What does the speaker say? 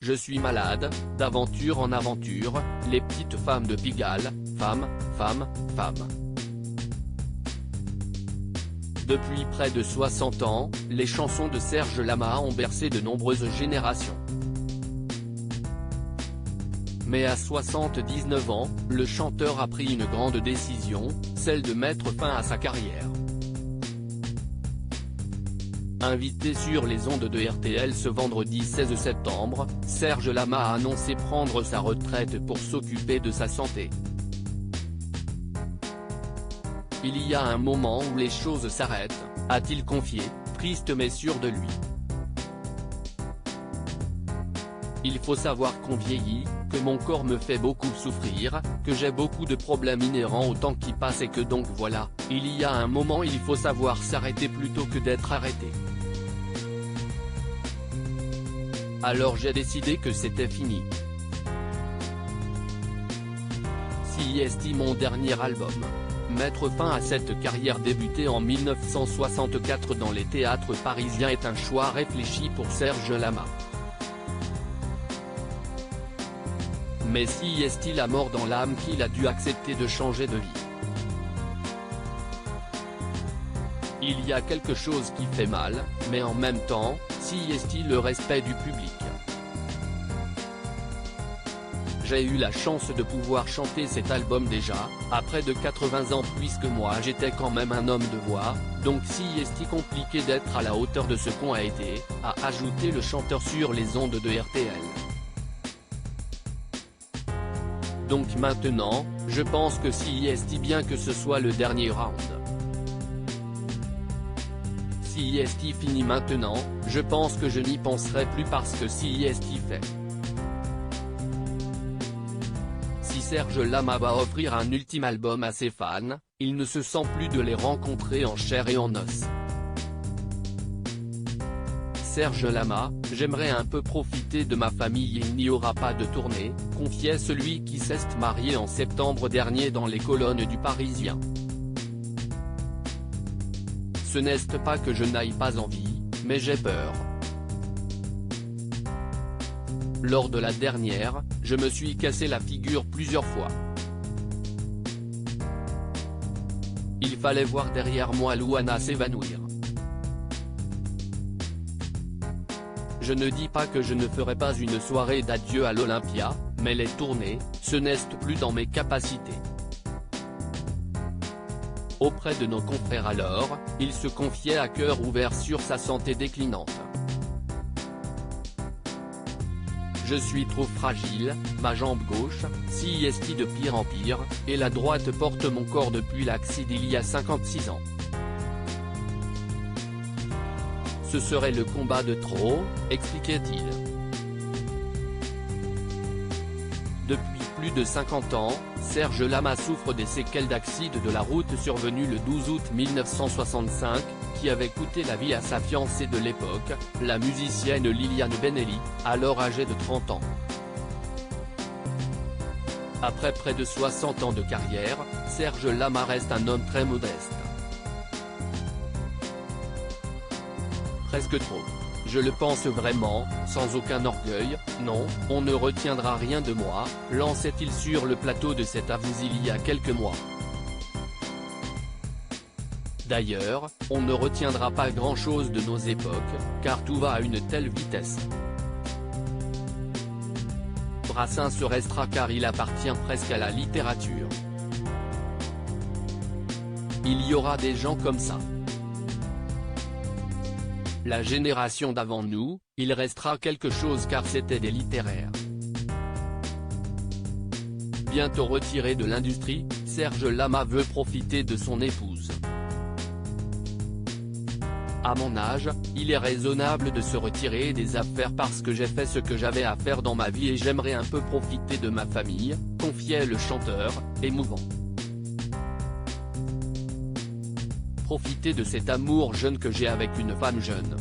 je suis malade, d'aventure en aventure, les petites femmes de Pigalle, femme, femme, femme. Depuis près de 60 ans, les chansons de Serge Lama ont bercé de nombreuses générations. Mais à 79 ans, le chanteur a pris une grande décision, celle de mettre fin à sa carrière. Invité sur les ondes de RTL ce vendredi 16 septembre, Serge Lama a annoncé prendre sa retraite pour s'occuper de sa santé. Il y a un moment où les choses s'arrêtent, a-t-il confié, triste mais sûr de lui. Il faut savoir qu'on vieillit, que mon corps me fait beaucoup souffrir, que j'ai beaucoup de problèmes inhérents au temps qui passe et que donc voilà, il y a un moment il faut savoir s'arrêter plutôt que d'être arrêté. Alors j'ai décidé que c'était fini. CIST mon dernier album. Mettre fin à cette carrière débutée en 1964 dans les théâtres parisiens est un choix réfléchi pour Serge Lama. Mais si est-il la mort dans l'âme qu'il a dû accepter de changer de vie? Il y a quelque chose qui fait mal, mais en même temps, si est-il le respect du public? J'ai eu la chance de pouvoir chanter cet album déjà, à près de 80 ans puisque moi j'étais quand même un homme de voix, donc si est-il compliqué d'être à la hauteur de ce qu'on a été, a ajouté le chanteur sur les ondes de RTL. Donc maintenant, je pense que si est bien que ce soit le dernier round. Si est fini maintenant, je pense que je n'y penserai plus parce que si est fait. Si Serge Lama va offrir un ultime album à ses fans, il ne se sent plus de les rencontrer en chair et en os. Serge Lama, j'aimerais un peu profiter de ma famille et il n'y aura pas de tournée, confiait celui qui s'est marié en septembre dernier dans les colonnes du Parisien. Ce n'est pas que je n'aille pas envie, mais j'ai peur. Lors de la dernière, je me suis cassé la figure plusieurs fois. Il fallait voir derrière moi Louana s'évanouir. Je ne dis pas que je ne ferai pas une soirée d'adieu à l'Olympia, mais les tournées, ce n'est plus dans mes capacités. Auprès de nos confrères alors, il se confiait à cœur ouvert sur sa santé déclinante. Je suis trop fragile, ma jambe gauche, si est de pire en pire, et la droite porte mon corps depuis l'accident il y a 56 ans. Ce serait le combat de trop, expliquait-il. Depuis plus de 50 ans, Serge Lama souffre des séquelles d'accident de la route survenu le 12 août 1965, qui avait coûté la vie à sa fiancée de l'époque, la musicienne Liliane Benelli, alors âgée de 30 ans. Après près de 60 ans de carrière, Serge Lama reste un homme très modeste. Presque trop. Je le pense vraiment, sans aucun orgueil, non, on ne retiendra rien de moi, lançait-il sur le plateau de cet Avous il y a quelques mois. D'ailleurs, on ne retiendra pas grand-chose de nos époques, car tout va à une telle vitesse. Brassens restera car il appartient presque à la littérature. Il y aura des gens comme ça. La génération d'avant nous, il restera quelque chose car c'était des littéraires. Bientôt retiré de l'industrie, Serge Lama veut profiter de son épouse. À mon âge, il est raisonnable de se retirer des affaires parce que j'ai fait ce que j'avais à faire dans ma vie et j'aimerais un peu profiter de ma famille, confiait le chanteur, émouvant. Profiter de cet amour jeune que j'ai avec une femme jeune.